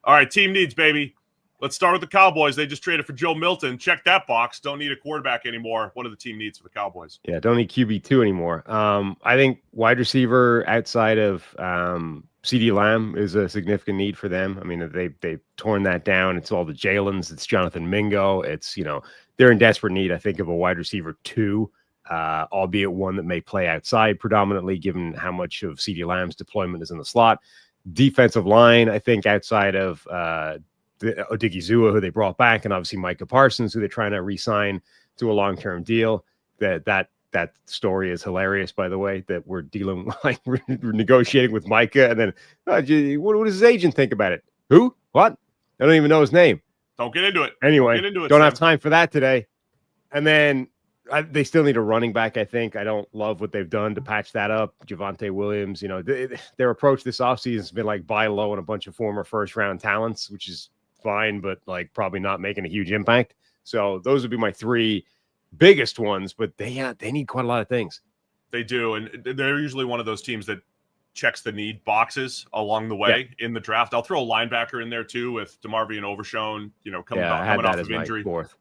All right, team needs, baby. Let's start with the Cowboys. They just traded for Joe Milton. Check that box. Don't need a quarterback anymore. What are the team needs for the Cowboys? Yeah, don't need QB2 anymore. I think wide receiver outside of CeeDee Lamb is a significant need for them. I mean, they've torn that down. It's all the Jalen's. It's Jonathan Mingo. It's, they're in desperate need, I think, of a wide receiver 2, albeit one that may play outside predominantly, given how much of CeeDee Lamb's deployment is in the slot. Defensive line, I think, outside of Odigizua, who they brought back, and obviously Micah Parsons, who they're trying to re-sign to a long-term deal. That story is hilarious, by the way, that we're we're negotiating with Micah, and then what does his agent think about it? Who? What? I don't even know his name. Don't get into it. Anyway, don't have time for that today. And then they still need a running back, I think. I don't love what they've done to patch that up. Javonte Williams, their approach this offseason has been like buy low and a bunch of former first-round talents, which is fine, but like probably not making a huge impact. So those would be my 3 biggest ones, but they need quite a lot of things. They do, and they're usually one of those teams that checks the need boxes along the way in the draft. I'll throw a linebacker in there too with DeMarvion Overshown, coming off of injury. 4th.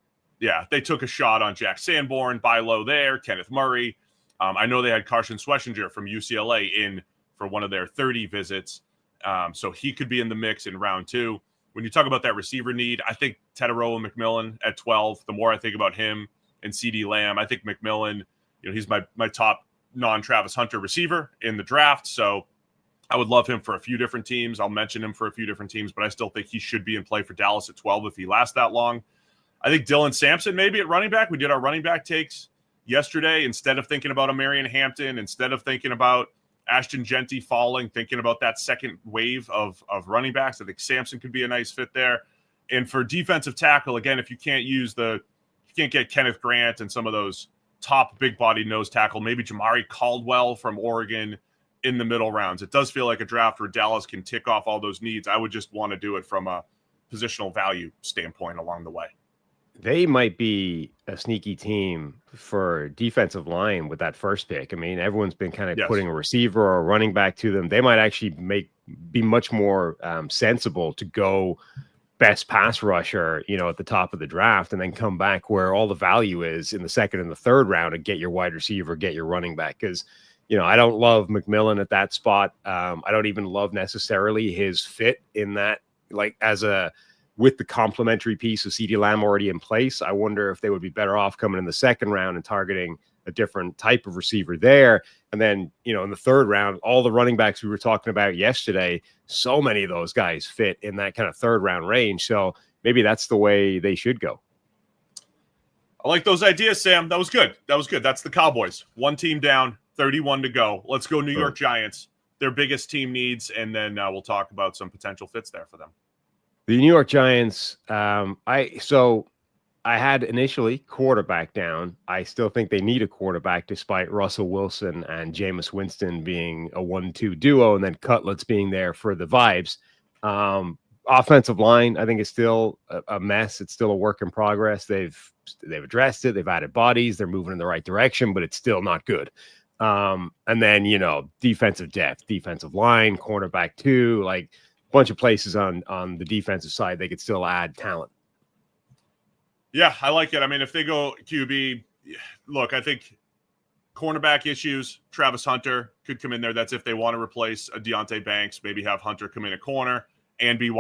Yeah, they took a shot on Jack Sanborn, buy low there, Kenneth Murray. I know they had Carson Schlesinger from UCLA in for one of their 30 visits, so he could be in the mix in round 2. When you talk about that receiver need, I think Teteroa McMillan at 12, the more I think about him and CeeDee Lamb, I think McMillan, he's my top non-Travis Hunter receiver in the draft, so I would love him for a few different teams. I'll mention him for a few different teams, but I still think he should be in play for Dallas at 12 if he lasts that long. I think Dylan Sampson maybe at running back. We did our running back takes yesterday. Instead of thinking about a Marion Hampton, instead of thinking about Ashton Genty falling, thinking about that second wave of running backs, I think Sampson could be a nice fit there. And for defensive tackle, again, if you can't get Kenneth Grant and some of those top big body nose tackle, maybe Jamari Caldwell from Oregon in the middle rounds. It does feel like a draft where Dallas can tick off all those needs. I would just want to do it from a positional value standpoint along the way. They might be a sneaky team for defensive line with that first pick. I mean, everyone's been kind of putting a receiver or a running back to them. They might actually be much more sensible to go best pass rusher, at the top of the draft, and then come back where all the value is in the second and the third round and get your wide receiver, get your running back. Because, I don't love McMillan at that spot. I don't even love necessarily his fit in that, with the complementary piece of CeeDee Lamb already in place. I wonder if they would be better off coming in the second round and targeting a different type of receiver there. And then, in the third round, all the running backs we were talking about yesterday, so many of those guys fit in that kind of third round range. So maybe that's the way they should go. I like those ideas, Sam. That was good. That's the Cowboys. One team down, 31 to go. Let's go New York Giants. Their biggest team needs, and then we'll talk about some potential fits there for them. The New York Giants, I had initially quarterback down. I still think they need a quarterback despite Russell Wilson and Jameis Winston being a 1-2 duo and then Cutlets being there for the vibes. Offensive line, I think, is still a mess. It's still a work in progress. They've addressed it. They've added bodies. They're moving in the right direction, but it's still not good. And then, defensive depth, defensive line, cornerback too, like a bunch of places on the defensive side, they could still add talent. Yeah, I like it. I mean, if they go QB, look, I think cornerback issues, Travis Hunter could come in there. That's if they want to replace a Deontay Banks, maybe have Hunter come in a corner and be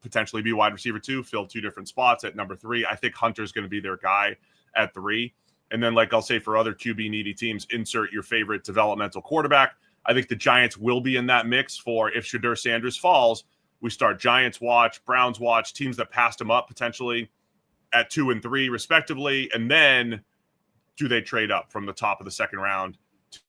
potentially be wide receiver 2, fill 2 different spots at number 3. I think Hunter's going to be their guy at 3. And then, like I'll say for other QB needy teams, insert your favorite developmental quarterback. I think the Giants will be in that mix for if Shedeur Sanders falls, we start Giants watch, Browns watch, teams that passed him up potentially at 2 and 3 respectively, and then do they trade up from the top of the second round to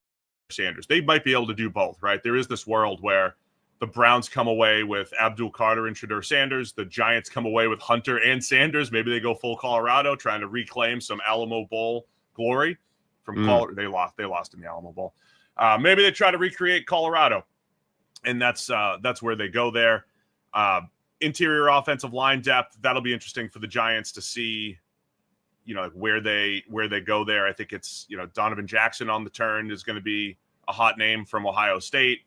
Sanders? They might be able to do both, right? There is this world where the Browns come away with Abdul Carter and Shedeur Sanders. The Giants come away with Hunter and Sanders. Maybe they go full Colorado, trying to reclaim some Alamo Bowl glory from Colorado. They lost in the Alamo Bowl. Maybe they try to recreate Colorado, and that's where they go there. Interior offensive line depth, that'll be interesting for the Giants to see, where they go there. I think it's, Donovan Jackson on the turn is going to be a hot name from Ohio State.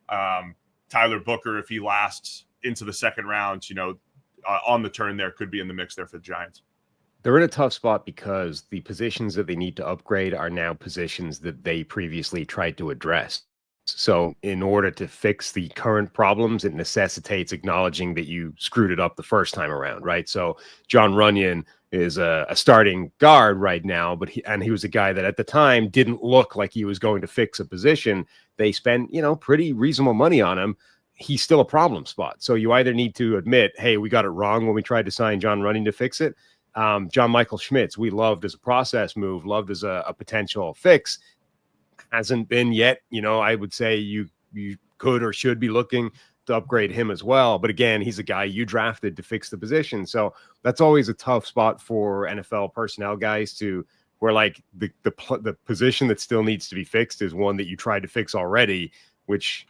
Tyler Booker, if he lasts into the second round, on the turn there could be in the mix there for the Giants. They're in a tough spot because the positions that they need to upgrade are now positions that they previously tried to address. So in order to fix the current problems, it necessitates acknowledging that you screwed it up the first time around, right? So John Runyon is a starting guard right now, but he was a guy that at the time didn't look like he was going to fix a position. They spent, pretty reasonable money on him. He's still a problem spot. So you either need to admit, hey, we got it wrong when we tried to sign John Runyon to fix it. John Michael Schmitz, we loved as a process move, loved as a potential fix. Hasn't been yet. I would say you could or should be looking to upgrade him as well. But again, he's a guy you drafted to fix the position. So that's always a tough spot for NFL personnel guys where like the position that still needs to be fixed is one that you tried to fix already, which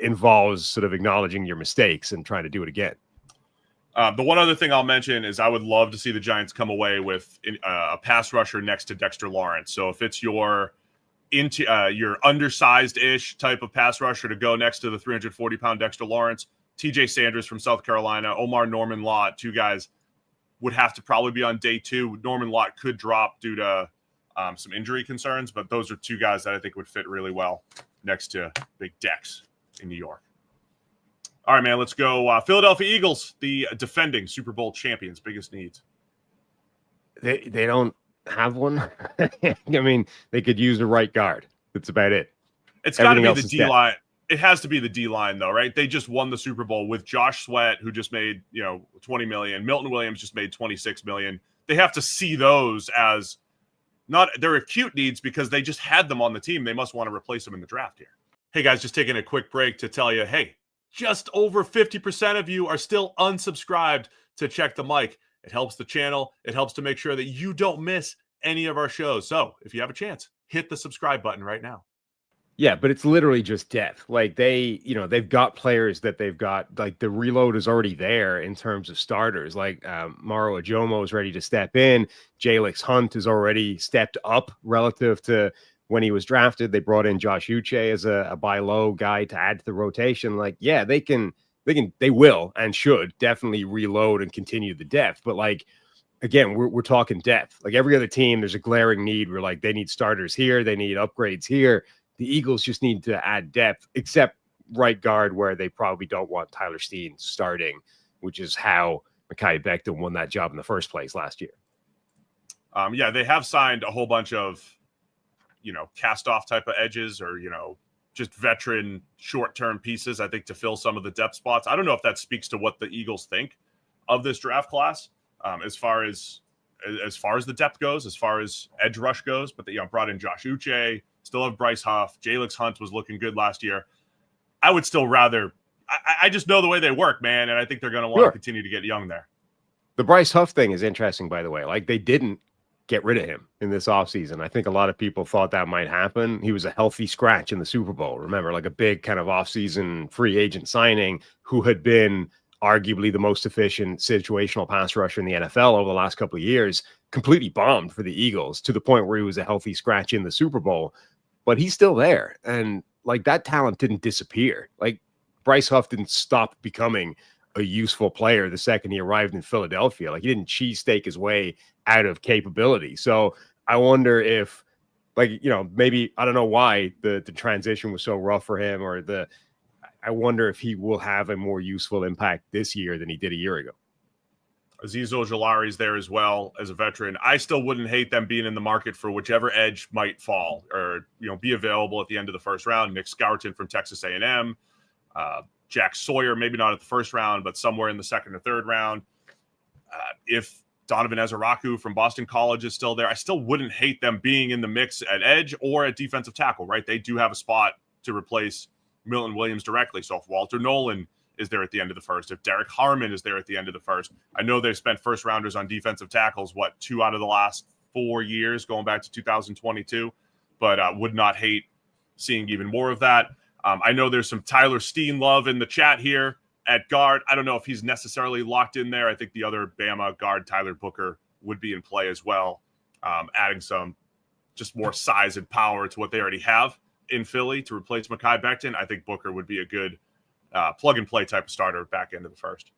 involves sort of acknowledging your mistakes and trying to do it again. The one other thing I'll mention is I would love to see the Giants come away with a pass rusher next to Dexter Lawrence. So if it's your undersized-ish type of pass rusher to go next to the 340-pound Dexter Lawrence, TJ Sanders from South Carolina, Omar Norman Lott, two guys would have to probably be on day two. Norman Lott could drop due to some injury concerns, but those are two guys that I think would fit really well next to Big Dex in New York. All right, man, let's go. Philadelphia Eagles, the defending Super Bowl champions, biggest needs. They don't have one. I mean, they could use a right guard. That's about it. It's got to be the D-line. It has to be the D-line, though, right? They just won the Super Bowl with Josh Sweat, who just made, $20 million. Milton Williams just made $26 million. They have to see those as not their acute needs because they just had them on the team. They must want to replace them in the draft here. Hey, guys, just taking a quick break to tell you, hey, just over 50% of you are still unsubscribed to Check the Mic. It helps the channel. It helps to make sure that you don't miss any of our shows. So if you have a chance, hit the subscribe button right now. Yeah, but it's literally just depth. Like they've got players that they've got, like the reload is already there in terms of starters. Like Maro Ajomo is ready to step in. Jalix Hunt has already stepped up relative to when he was drafted. They brought in Josh Uche as a buy low guy to add to the rotation. Like, yeah, they will and should definitely reload and continue the depth. But like, again, we're talking depth. Like every other team, there's a glaring need where like they need starters here, they need upgrades here. The Eagles just need to add depth, except right guard, where they probably don't want Tyler Steen starting, which is how Mekhi Becton won that job in the first place last year. Yeah, they have signed a whole bunch of, cast-off type of edges or, just veteran short-term pieces, I think, to fill some of the depth spots. I don't know if that speaks to what the Eagles think of this draft class as far as the depth goes, as far as edge rush goes. But they brought in Josh Uche, still have Bryce Huff. Jalix Hunt was looking good last year. I would still rather – I just know the way they work, man, and I think they're going to want to continue to get young there. The Bryce Huff thing is interesting, by the way. Like, they didn't get rid of him in this offseason. I think a lot of people thought that might happen. He was a healthy scratch in the Super Bowl. Remember, like a big kind of offseason free agent signing who had been arguably the most efficient situational pass rusher in the NFL over the last couple of years, completely bombed for the Eagles to the point where he was a healthy scratch in the Super Bowl. But he's still there. And like that talent didn't disappear. Like Bryce Huff didn't stop becoming a useful player the second he arrived in Philadelphia. Like he didn't cheesesteak his way out of capability. So I wonder if maybe, I don't know why the transition was so rough for him I wonder if he will have a more useful impact this year than he did a year ago. Azeez Ojulari's there as well as a veteran. I still wouldn't hate them being in the market for whichever edge might fall or, be available at the end of the first round. Nick Scourton from Texas A&M, Jack Sawyer, maybe not at the first round, but somewhere in the second or third round. If Donovan Ezeraku from Boston College is still there, I still wouldn't hate them being in the mix at edge or at defensive tackle, right? They do have a spot to replace Milton Williams directly. So if Walter Nolan is there at the end of the first, if Derek Harmon is there at the end of the first, I know they've spent first rounders on defensive tackles, 2 out of the last 4 years, going back to 2022, but would not hate seeing even more of that. I know there's some Tyler Steen love in the chat here at guard. I don't know if he's necessarily locked in there. I think the other Bama guard, Tyler Booker, would be in play as well, adding some just more size and power to what they already have in Philly to replace Mekhi Becton. I think Booker would be a good plug and play type of starter back end of the first.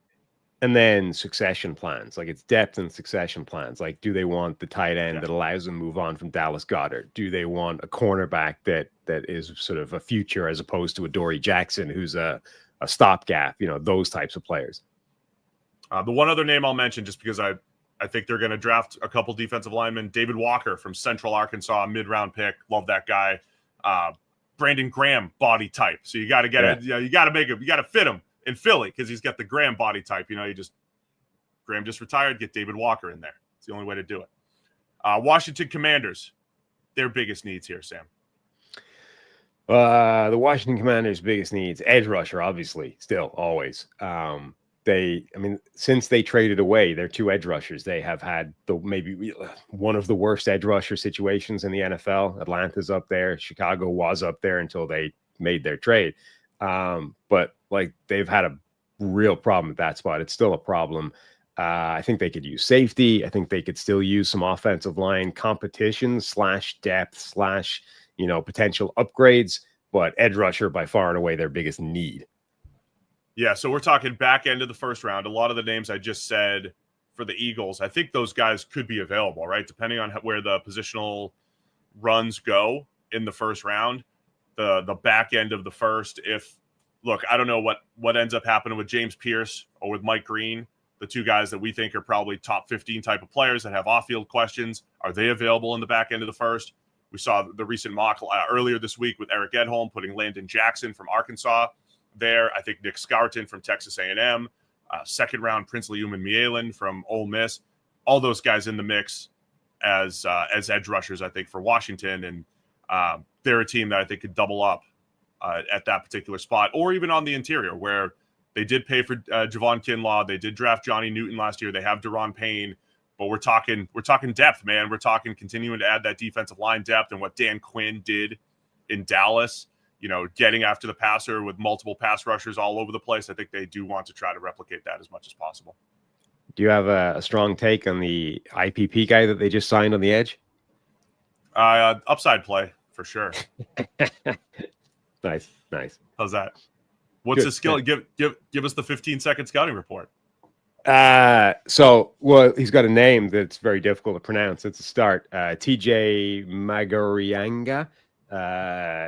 And then succession plans, like it's depth and succession plans. Like, do they want the tight end that allows them to move on from Dallas Goedert? Do they want a cornerback that is sort of a future as opposed to a Dory Jackson who's a stopgap? You know, those types of players. The one other name I'll mention, just because I think they're going to draft a couple defensive linemen, David Walker from Central Arkansas, mid-round pick. Love that guy. Brandon Graham body type. So you got to get it. You got to make him. You got to fit him in Philly because he's got the Graham body type. You know, Graham just retired. Get David Walker in there. It's the only way to do it. Washington Commanders, their biggest needs here, Sam. The Washington Commanders' biggest needs, edge rusher, obviously, still always. Since they traded away their 2 edge rushers, they have had maybe one of the worst edge rusher situations in the NFL. Atlanta's up there. Chicago was up there until they made their trade. But like they've had a real problem at that spot. It's still a problem. I think they could use safety. I think they could still use some offensive line competition / depth / potential upgrades. But edge rusher by far and away their biggest need. Yeah, so we're talking back end of the first round. A lot of the names I just said for the Eagles, I think those guys could be available, right? Depending on where the positional runs go in the first round, the back end of the first. I don't know what ends up happening with James Pierce or with Mike Green, the 2 guys that we think are probably top 15 type of players that have off-field questions. Are they available in the back end of the first? We saw the recent mock earlier this week with Eric Edholm putting Landon Jackson from Arkansas there. I think Nick Scarton from Texas A&M, second round Princely Umanmielen from Ole Miss. All those guys in the mix as edge rushers, I think, for Washington. And they're a team that I think could double up at that particular spot, or even on the interior where they did pay for Javon Kinlaw. They did draft Johnny Newton last year. They have Deron Payne. But we're talking depth, man. We're talking continuing to add that defensive line depth, and what Dan Quinn did in Dallas, getting after the passer with multiple pass rushers all over the place. I think they do want to try to replicate that as much as possible. Do you have a strong take on the IPP guy that they just signed on the edge? Upside play for sure. Nice. How's that? What's his skill? Give us the 15-second scouting report. He's got a name that's very difficult to pronounce. It's a start. TJ Magarianga.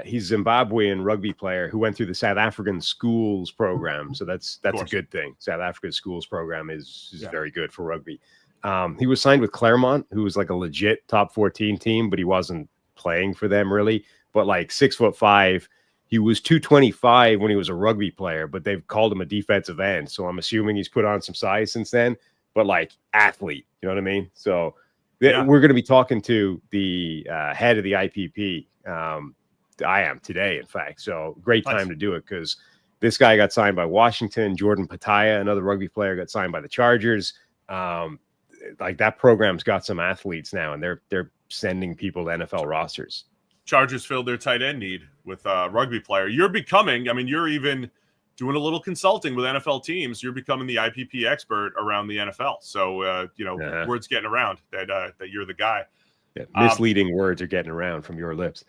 He's a Zimbabwean rugby player who went through the South African schools program. So that's a good thing. South Africa's schools program is very good for rugby. He was signed with Claremont, who was like a legit top 14 team, but he wasn't playing for them really. But like 6'5", he was 225 when he was a rugby player, but they've called him a defensive end. So I'm assuming he's put on some size since then, but like athlete, you know what I mean? So we're going to be talking to the head of the IPP. I am today, in fact. So great time to do it because this guy got signed by Washington. Jordan Pataya, another rugby player, got signed by the Chargers. Like that program's got some athletes now, and they're sending people to NFL rosters. Chargers filled their tight end need with a rugby player. You're even doing a little consulting with NFL teams. You're becoming the IPP expert around the NFL. So, word's getting around that you're the guy. Yeah, misleading words are getting around from your lips.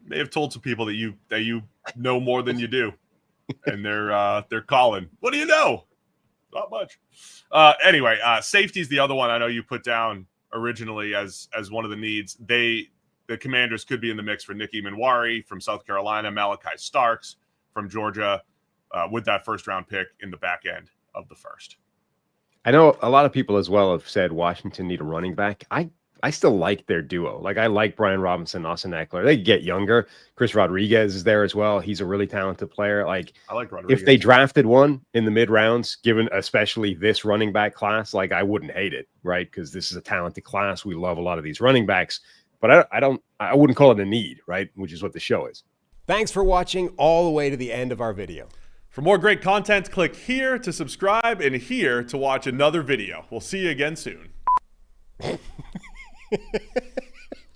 May have told some people that you know more than you do, and they're calling. What do you know? Not much. Anyway, safety is the other one I know you put down originally as one of the needs. The Commanders could be in the mix for Nicky Manwari from South Carolina, Malachi Starks from Georgia, with that first-round pick in the back end of the first. I know a lot of people as well have said Washington need a running back. I still like their duo. Like I like Brian Robinson, Austin Eckler. They get younger. Chris Rodriguez is there as well. He's a really talented player. Like I like Rodriguez. If they drafted one in the mid rounds, given especially this running back class, like I wouldn't hate it, right? Because this is a talented class. We love a lot of these running backs. But I wouldn't call it a need, right? Which is what the show is. Thanks for watching all the way to the end of our video. For more great content, click here to subscribe and here to watch another video. We'll see you again soon.